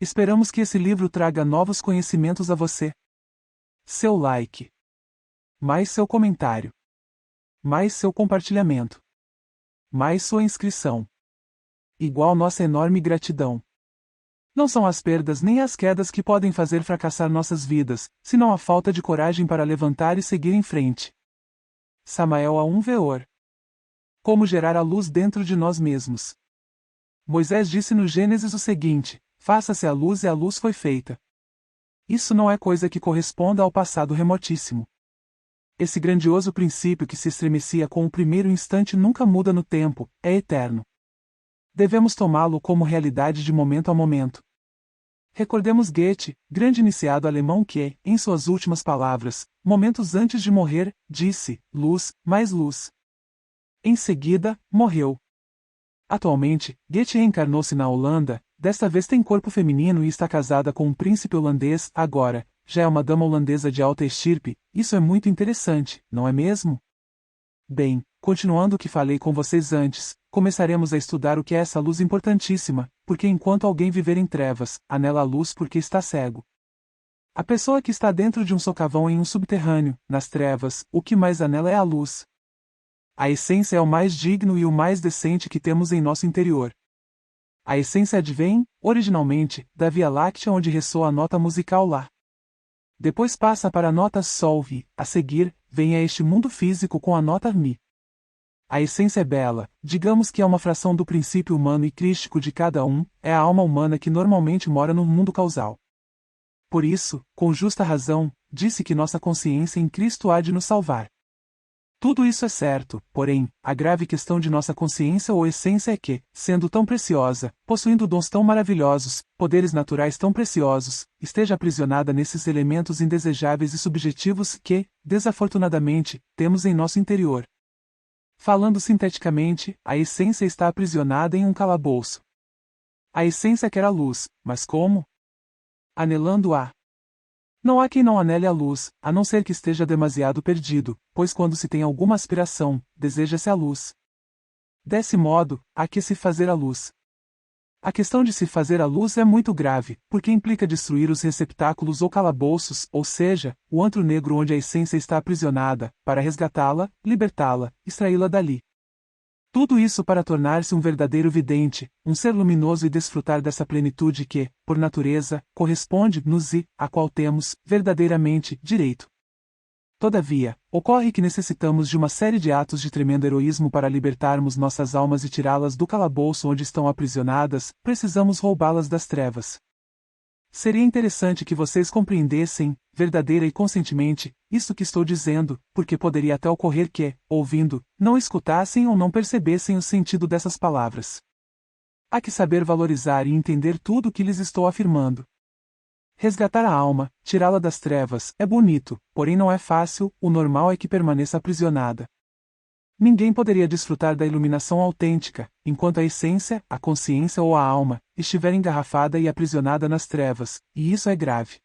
Esperamos que esse livro traga novos conhecimentos a você. Seu like. Mais seu comentário. Mais seu compartilhamento. Mais sua inscrição. Igual nossa enorme gratidão. Não são as perdas nem as quedas que podem fazer fracassar nossas vidas, senão a falta de coragem para levantar e seguir em frente. Samael a 1 Veor. Como gerar a luz dentro de nós mesmos. Moisés disse no Gênesis o seguinte: faça-se a luz e a luz foi feita. Isso não é coisa que corresponda ao passado remotíssimo. Esse grandioso princípio que se estremecia com o primeiro instante nunca muda no tempo, é eterno. Devemos tomá-lo como realidade de momento a momento. Recordemos Goethe, grande iniciado alemão que, em suas últimas palavras, momentos antes de morrer, disse: luz, mais luz. Em seguida, morreu. Atualmente, Goethe reencarnou-se na Holanda, desta vez tem corpo feminino e está casada com um príncipe holandês, agora, já é uma dama holandesa de alta estirpe. Isso é muito interessante, não é mesmo? Bem, continuando o que falei com vocês antes, começaremos a estudar o que é essa luz importantíssima, porque enquanto alguém viver em trevas, anela a luz porque está cego. A pessoa que está dentro de um socavão em um subterrâneo, nas trevas, o que mais anela é a luz. A essência é o mais digno e o mais decente que temos em nosso interior. A essência advém, originalmente, da Via Láctea onde ressoa a nota musical Lá. Depois passa para a nota Solve, a seguir, vem a este mundo físico com a nota Mi. A essência é bela, digamos que é uma fração do princípio humano e crístico de cada um, é a alma humana que normalmente mora no mundo causal. Por isso, com justa razão, disse que nossa consciência em Cristo há de nos salvar. Tudo isso é certo, porém, a grave questão de nossa consciência ou essência é que, sendo tão preciosa, possuindo dons tão maravilhosos, poderes naturais tão preciosos, esteja aprisionada nesses elementos indesejáveis e subjetivos que, desafortunadamente, temos em nosso interior. Falando sinteticamente, a essência está aprisionada em um calabouço. A essência quer a luz, mas como? Anelando-a. Não há quem não anele a luz, a não ser que esteja demasiado perdido, pois quando se tem alguma aspiração, deseja-se a luz. Desse modo, há que se fazer a luz. A questão de se fazer a luz é muito grave, porque implica destruir os receptáculos ou calabouços, ou seja, o antro negro onde a essência está aprisionada, para resgatá-la, libertá-la, extraí-la dali. Tudo isso para tornar-se um verdadeiro vidente, um ser luminoso e desfrutar dessa plenitude que, por natureza, corresponde-nos e, a qual temos, verdadeiramente, direito. Todavia, ocorre que necessitamos de uma série de atos de tremendo heroísmo para libertarmos nossas almas e tirá-las do calabouço onde estão aprisionadas, precisamos roubá-las das trevas. Seria interessante que vocês compreendessem, verdadeira e conscientemente, isto que estou dizendo, porque poderia até ocorrer que, ouvindo, não escutassem ou não percebessem o sentido dessas palavras. Há que saber valorizar e entender tudo o que lhes estou afirmando. Resgatar a alma, tirá-la das trevas, é bonito, porém não é fácil, o normal é que permaneça aprisionada. Ninguém poderia desfrutar da iluminação autêntica, enquanto a essência, a consciência ou a alma, estiver engarrafada e aprisionada nas trevas, e isso é grave.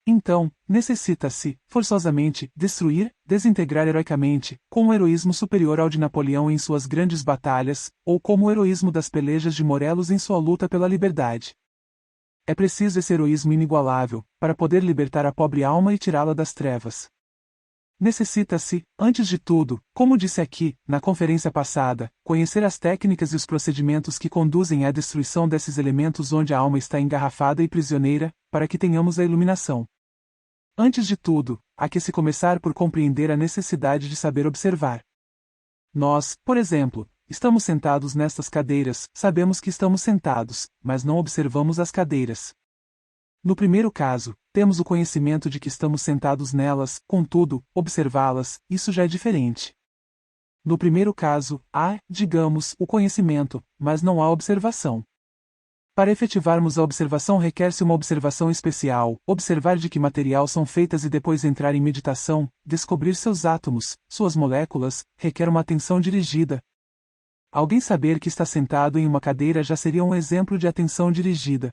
Então, necessita-se, forçosamente, destruir, desintegrar heroicamente, com um heroísmo superior ao de Napoleão em suas grandes batalhas, ou como o heroísmo das pelejas de Morelos em sua luta pela liberdade. É preciso esse heroísmo inigualável, para poder libertar a pobre alma e tirá-la das trevas. Necessita-se, antes de tudo, como disse aqui, na conferência passada, conhecer as técnicas e os procedimentos que conduzem à destruição desses elementos onde a alma está engarrafada e prisioneira, para que tenhamos a iluminação. Antes de tudo, há que se começar por compreender a necessidade de saber observar. Nós, por exemplo, estamos sentados nestas cadeiras, sabemos que estamos sentados, mas não observamos as cadeiras. No primeiro caso, temos o conhecimento de que estamos sentados nelas, contudo, observá-las, isso já é diferente. No primeiro caso, há, digamos, o conhecimento, mas não há observação. Para efetivarmos a observação requer-se uma observação especial, observar de que material são feitas e depois entrar em meditação, descobrir seus átomos, suas moléculas, requer uma atenção dirigida. Alguém saber que está sentado em uma cadeira já seria um exemplo de atenção dirigida.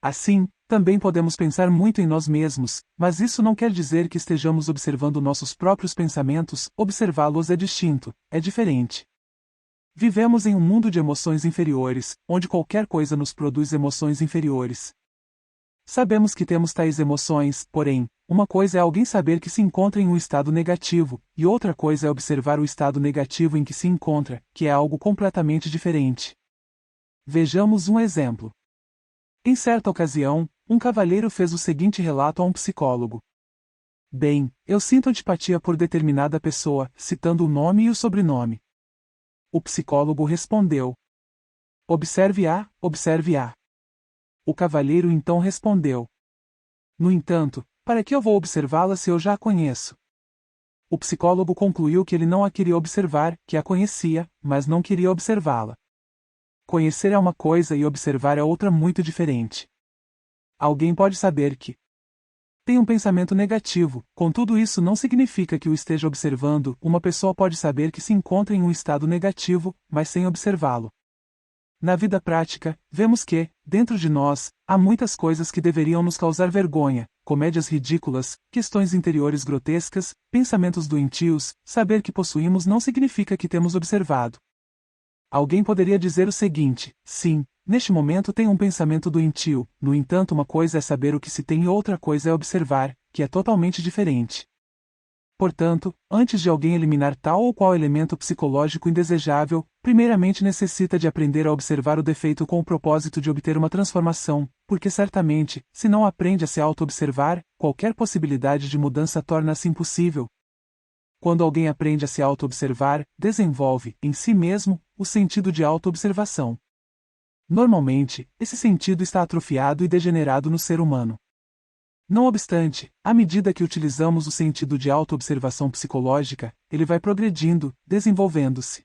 Assim, também podemos pensar muito em nós mesmos, mas isso não quer dizer que estejamos observando nossos próprios pensamentos, observá-los é distinto, é diferente. Vivemos em um mundo de emoções inferiores, onde qualquer coisa nos produz emoções inferiores. Sabemos que temos tais emoções, porém, uma coisa é alguém saber que se encontra em um estado negativo, e outra coisa é observar o estado negativo em que se encontra, que é algo completamente diferente. Vejamos um exemplo. Em certa ocasião, um cavalheiro fez o seguinte relato a um psicólogo. Bem, eu sinto antipatia por determinada pessoa, citando o nome e o sobrenome. O psicólogo respondeu. Observe-a, observe-a. O cavalheiro então respondeu. No entanto, para que eu vou observá-la se eu já a conheço? O psicólogo concluiu que ele não a queria observar, que a conhecia, mas não queria observá-la. Conhecer é uma coisa e observar é outra muito diferente. Alguém pode saber que tem um pensamento negativo, contudo isso não significa que o esteja observando. Uma pessoa pode saber que se encontra em um estado negativo, mas sem observá-lo. Na vida prática, vemos que, dentro de nós, há muitas coisas que deveriam nos causar vergonha, comédias ridículas, questões interiores grotescas, pensamentos doentios. Saber que possuímos não significa que temos observado. Alguém poderia dizer o seguinte: sim, neste momento tenho um pensamento doentio, no entanto uma coisa é saber o que se tem e outra coisa é observar, que é totalmente diferente. Portanto, antes de alguém eliminar tal ou qual elemento psicológico indesejável, primeiramente necessita de aprender a observar o defeito com o propósito de obter uma transformação, porque certamente, se não aprende a se auto-observar, qualquer possibilidade de mudança torna-se impossível. Quando alguém aprende a se auto-observar, desenvolve, em si mesmo, o sentido de auto-observação. Normalmente, esse sentido está atrofiado e degenerado no ser humano. Não obstante, à medida que utilizamos o sentido de auto-observação psicológica, ele vai progredindo, desenvolvendo-se.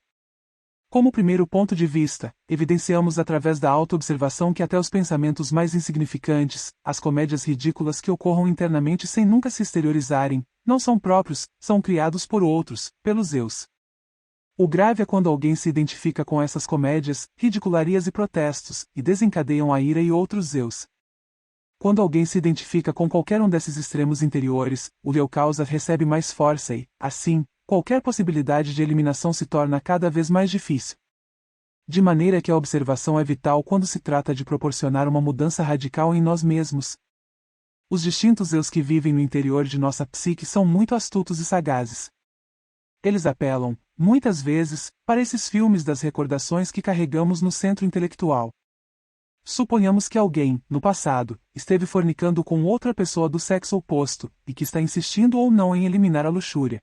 Como primeiro ponto de vista, evidenciamos através da auto-observação que até os pensamentos mais insignificantes, as comédias ridículas que ocorram internamente sem nunca se exteriorizarem, não são próprios, são criados por outros, pelos eus. O grave é quando alguém se identifica com essas comédias, ridicularias e protestos, e desencadeiam a ira e outros eus. Quando alguém se identifica com qualquer um desses extremos interiores, o eu causa recebe mais força e, assim, qualquer possibilidade de eliminação se torna cada vez mais difícil. De maneira que a observação é vital quando se trata de proporcionar uma mudança radical em nós mesmos. Os distintos eus que vivem no interior de nossa psique são muito astutos e sagazes. Eles apelam, muitas vezes, para esses filmes das recordações que carregamos no centro intelectual. Suponhamos que alguém, no passado, esteve fornicando com outra pessoa do sexo oposto, e que está insistindo ou não em eliminar a luxúria.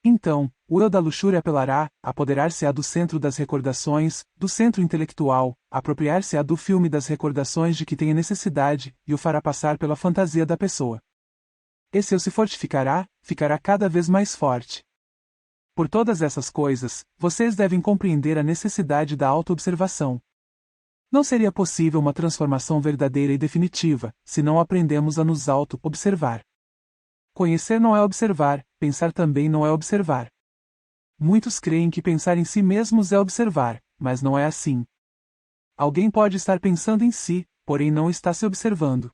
Então, o eu da luxúria apelará, apoderar-se-á do centro das recordações, do centro intelectual, apropriar-se-á do filme das recordações de que tenha necessidade, e o fará passar pela fantasia da pessoa. Esse eu se fortificará, ficará cada vez mais forte. Por todas essas coisas, vocês devem compreender a necessidade da auto-observação. Não seria possível uma transformação verdadeira e definitiva, se não aprendemos a nos auto-observar. Conhecer não é observar, pensar também não é observar. Muitos creem que pensar em si mesmos é observar, mas não é assim. Alguém pode estar pensando em si, porém não está se observando.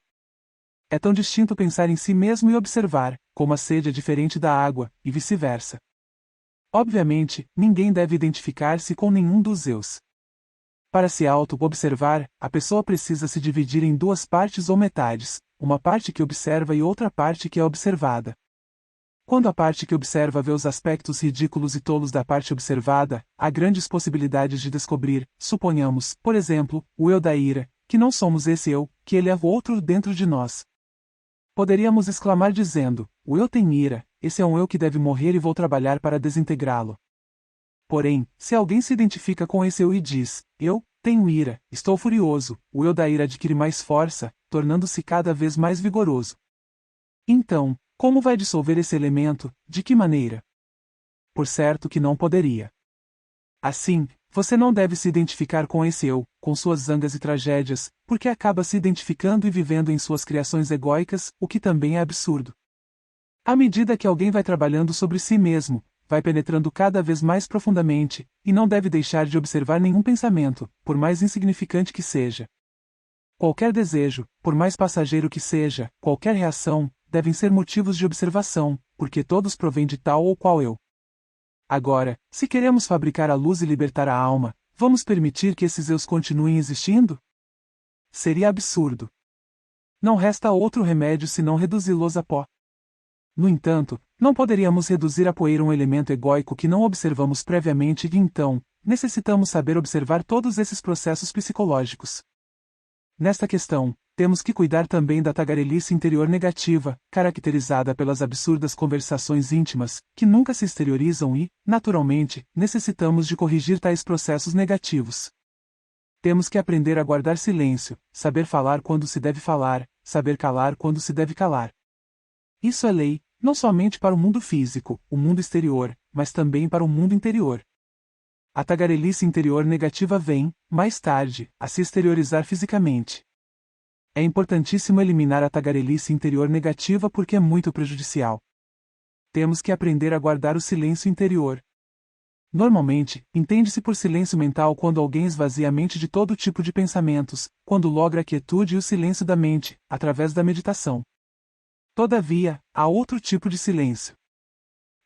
É tão distinto pensar em si mesmo e observar, como a sede é diferente da água, e vice-versa. Obviamente, ninguém deve identificar-se com nenhum dos eus. Para se auto-observar, a pessoa precisa se dividir em duas partes ou metades, uma parte que observa e outra parte que é observada. Quando a parte que observa vê os aspectos ridículos e tolos da parte observada, há grandes possibilidades de descobrir, suponhamos, por exemplo, o eu da ira, que não somos esse eu, que ele é o outro dentro de nós. Poderíamos exclamar dizendo, o eu tem ira, esse é um eu que deve morrer e vou trabalhar para desintegrá-lo. Porém, se alguém se identifica com esse eu e diz, eu tenho ira, estou furioso, o eu da ira adquire mais força, tornando-se cada vez mais vigoroso. Então, como vai dissolver esse elemento, de que maneira? Por certo que não poderia. Assim, você não deve se identificar com esse eu, com suas zangas e tragédias, porque acaba se identificando e vivendo em suas criações egóicas, o que também é absurdo. À medida que alguém vai trabalhando sobre si mesmo, vai penetrando cada vez mais profundamente, e não deve deixar de observar nenhum pensamento, por mais insignificante que seja. Qualquer desejo, por mais passageiro que seja, qualquer reação, devem ser motivos de observação, porque todos provêm de tal ou qual eu. Agora, se queremos fabricar a luz e libertar a alma, vamos permitir que esses eus continuem existindo? Seria absurdo. Não resta outro remédio senão reduzi-los a pó. No entanto, não poderíamos reduzir a poeira um elemento egóico que não observamos previamente e então, necessitamos saber observar todos esses processos psicológicos. Nesta questão, temos que cuidar também da tagarelice interior negativa, caracterizada pelas absurdas conversações íntimas, que nunca se exteriorizam e, naturalmente, necessitamos de corrigir tais processos negativos. Temos que aprender a guardar silêncio, saber falar quando se deve falar, saber calar quando se deve calar. Isso é lei, não somente para o mundo físico, o mundo exterior, mas também para o mundo interior. A tagarelice interior negativa vem, mais tarde, a se exteriorizar fisicamente. É importantíssimo eliminar a tagarelice interior negativa porque é muito prejudicial. Temos que aprender a guardar o silêncio interior. Normalmente, entende-se por silêncio mental quando alguém esvazia a mente de todo tipo de pensamentos, quando logra a quietude e o silêncio da mente, através da meditação. Todavia, há outro tipo de silêncio.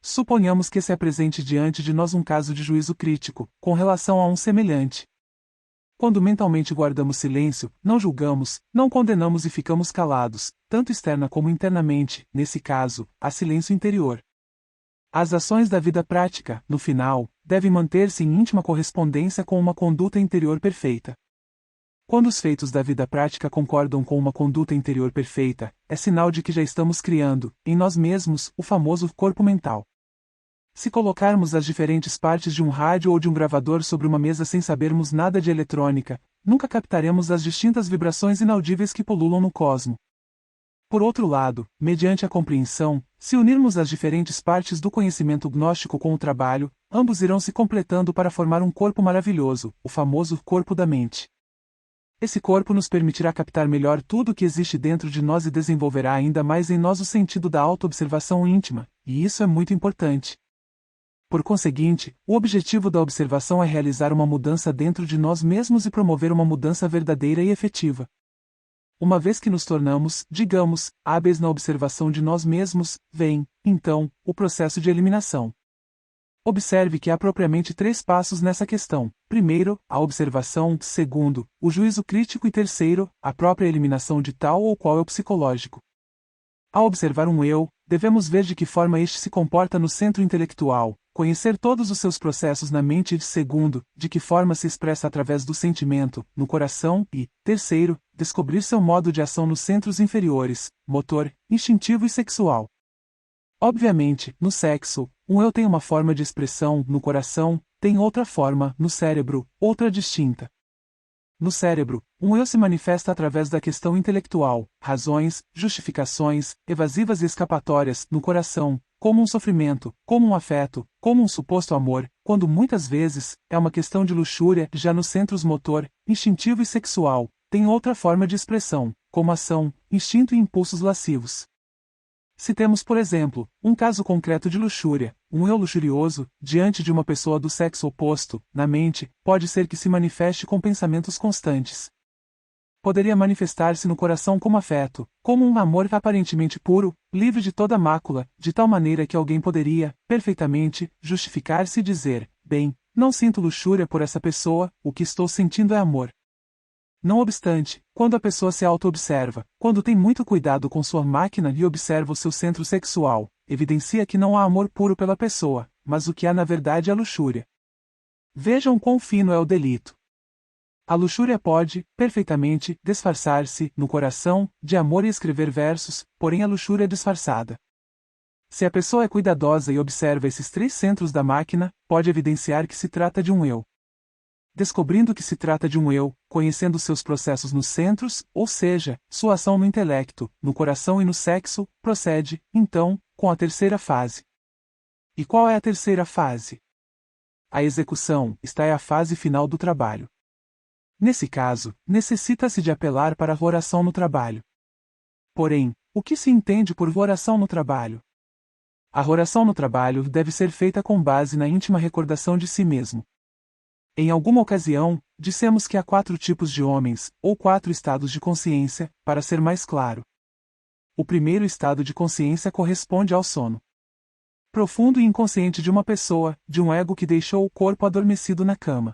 Suponhamos que se apresente diante de nós um caso de juízo crítico, com relação a um semelhante. Quando mentalmente guardamos silêncio, não julgamos, não condenamos e ficamos calados, tanto externa como internamente, nesse caso, há silêncio interior. As ações da vida prática, no final, devem manter-se em íntima correspondência com uma conduta interior perfeita. Quando os feitos da vida prática concordam com uma conduta interior perfeita, é sinal de que já estamos criando, em nós mesmos, o famoso corpo mental. Se colocarmos as diferentes partes de um rádio ou de um gravador sobre uma mesa sem sabermos nada de eletrônica, nunca captaremos as distintas vibrações inaudíveis que pululam no cosmo. Por outro lado, mediante a compreensão, se unirmos as diferentes partes do conhecimento gnóstico com o trabalho, ambos irão se completando para formar um corpo maravilhoso, o famoso corpo da mente. Esse corpo nos permitirá captar melhor tudo o que existe dentro de nós e desenvolverá ainda mais em nós o sentido da autoobservação íntima, e isso é muito importante. Por conseguinte, o objetivo da observação é realizar uma mudança dentro de nós mesmos e promover uma mudança verdadeira e efetiva. Uma vez que nos tornamos, digamos, hábeis na observação de nós mesmos, vem, então, o processo de eliminação. Observe que há propriamente 3 passos nessa questão. Primeiro, a observação. Segundo, o juízo crítico e terceiro, a própria eliminação de tal ou qual eu psicológico. Ao observar um eu, devemos ver de que forma este se comporta no centro intelectual, conhecer todos os seus processos na mente e, segundo, de que forma se expressa através do sentimento, no coração e, terceiro, descobrir seu modo de ação nos centros inferiores, motor, instintivo e sexual. Obviamente, no sexo, um eu tem uma forma de expressão, no coração, tem outra forma, no cérebro, outra distinta. No cérebro, um eu se manifesta através da questão intelectual, razões, justificações, evasivas e escapatórias, no coração, como um sofrimento, como um afeto, como um suposto amor, quando muitas vezes, é uma questão de luxúria, já nos centros motor, instintivo e sexual, tem outra forma de expressão, como ação, instinto e impulsos lascivos. Se temos, por exemplo, um caso concreto de luxúria, um eu luxurioso, diante de uma pessoa do sexo oposto, na mente, pode ser que se manifeste com pensamentos constantes. Poderia manifestar-se no coração como afeto, como um amor aparentemente puro, livre de toda mácula, de tal maneira que alguém poderia, perfeitamente, justificar-se e dizer: bem, não sinto luxúria por essa pessoa, o que estou sentindo é amor. Não obstante, quando a pessoa se auto-observa, quando tem muito cuidado com sua máquina e observa o seu centro sexual, evidencia que não há amor puro pela pessoa, mas o que há na verdade é luxúria. Vejam quão fino é o delito. A luxúria pode, perfeitamente, disfarçar-se, no coração, de amor e escrever versos, porém a luxúria é disfarçada. Se a pessoa é cuidadosa e observa esses 3 centros da máquina, pode evidenciar que se trata de um eu. Descobrindo que se trata de um eu, conhecendo seus processos nos centros, ou seja, sua ação no intelecto, no coração e no sexo, procede, então, com a terceira fase. E qual é a terceira fase? A execução, esta é a fase final do trabalho. Nesse caso, necessita-se de apelar para a oração no trabalho. Porém, o que se entende por oração no trabalho? A oração no trabalho deve ser feita com base na íntima recordação de si mesmo. Em alguma ocasião, dissemos que há 4 tipos de homens, ou 4 estados de consciência, para ser mais claro. O primeiro estado de consciência corresponde ao sono. profundo e inconsciente de uma pessoa, de um ego que deixou o corpo adormecido na cama.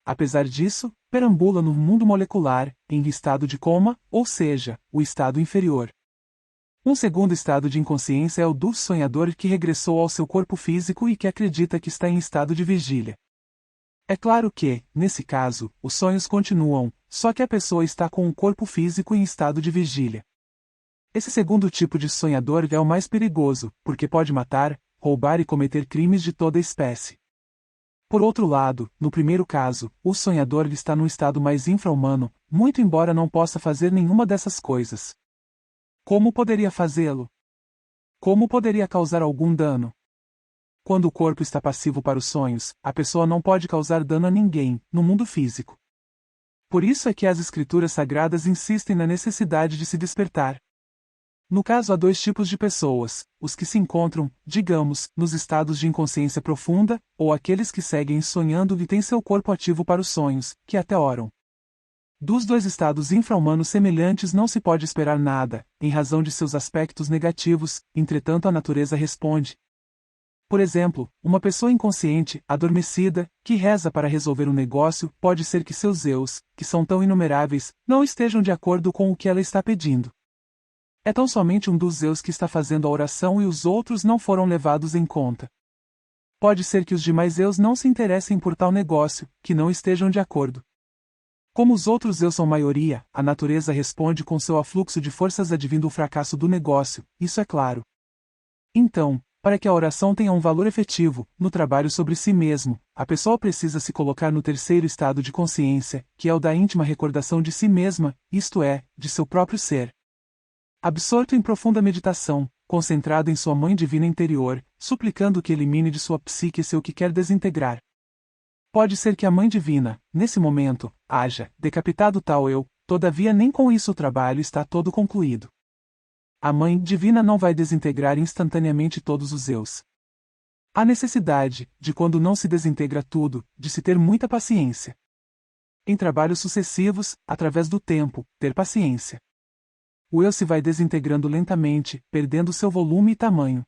Apesar disso, perambula no mundo molecular, em estado de coma, ou seja, o estado inferior. Um segundo estado de inconsciência é o do sonhador que regressou ao seu corpo físico e que acredita que está em estado de vigília. É claro que, nesse caso, os sonhos continuam, só que a pessoa está com o corpo físico em estado de vigília. Esse segundo tipo de sonhador é o mais perigoso, porque pode matar, roubar e cometer crimes de toda espécie. Por outro lado, no primeiro caso, o sonhador está num estado mais infra-humano, muito embora não possa fazer nenhuma dessas coisas. Como poderia fazê-lo? Como poderia causar algum dano? Quando o corpo está passivo para os sonhos, a pessoa não pode causar dano a ninguém, no mundo físico. Por isso é que as escrituras sagradas insistem na necessidade de se despertar. No caso, há dois tipos de pessoas: os que se encontram, digamos, nos estados de inconsciência profunda, ou aqueles que seguem sonhando e têm seu corpo ativo para os sonhos, que até oram. Dos dois estados infra-humanos semelhantes não se pode esperar nada, em razão de seus aspectos negativos, entretanto a natureza responde. Por exemplo, uma pessoa inconsciente, adormecida, que reza para resolver um negócio, pode ser que seus eus, que são tão inumeráveis, não estejam de acordo com o que ela está pedindo. É tão somente um dos eus que está fazendo a oração e os outros não foram levados em conta. Pode ser que os demais eus não se interessem por tal negócio, que não estejam de acordo. Como os outros eus são maioria, a natureza responde com seu afluxo de forças advindo o fracasso do negócio, isso é claro. Então, para que a oração tenha um valor efetivo, no trabalho sobre si mesmo, a pessoa precisa se colocar no terceiro estado de consciência, que é o da íntima recordação de si mesma, isto é, de seu próprio ser. Absorto em profunda meditação, concentrado em sua Mãe Divina interior, suplicando que elimine de sua psique seu que quer desintegrar. Pode ser que a Mãe Divina, nesse momento, haja decapitado tal eu, todavia nem com isso o trabalho está todo concluído. A Mãe Divina não vai desintegrar instantaneamente todos os eus. Há necessidade, de quando não se desintegra tudo, de se ter muita paciência. Em trabalhos sucessivos, através do tempo, ter paciência. O eu se vai desintegrando lentamente, perdendo seu volume e tamanho.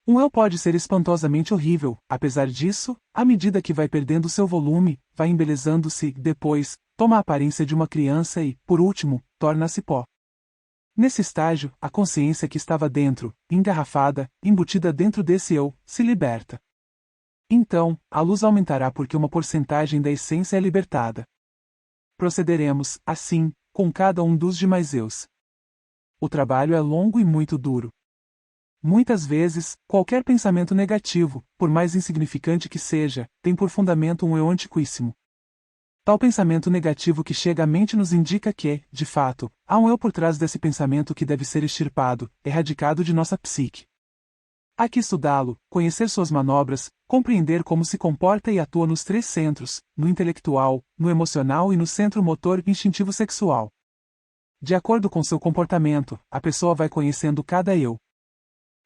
Um eu pode ser espantosamente horrível, apesar disso, à medida que vai perdendo seu volume, vai embelezando-se, depois, toma a aparência de uma criança e, por último, torna-se pó. Nesse estágio, a consciência que estava dentro, engarrafada, embutida dentro desse eu, se liberta. Então, a luz aumentará porque uma porcentagem da essência é libertada. Procederemos, assim, com cada um dos demais eus. O trabalho é longo e muito duro. Muitas vezes, qualquer pensamento negativo, por mais insignificante que seja, tem por fundamento um eu antiquíssimo. Tal pensamento negativo que chega à mente nos indica que, de fato, há um eu por trás desse pensamento que deve ser extirpado, erradicado de nossa psique. Há que estudá-lo, conhecer suas manobras, compreender como se comporta e atua nos três centros, no intelectual, no emocional e no centro motor instintivo sexual. De acordo com seu comportamento, a pessoa vai conhecendo cada eu.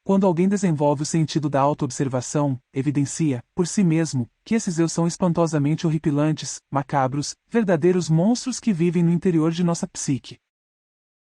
Quando alguém desenvolve o sentido da autoobservação, evidencia, por si mesmo, que esses eus são espantosamente horripilantes, macabros, verdadeiros monstros que vivem no interior de nossa psique.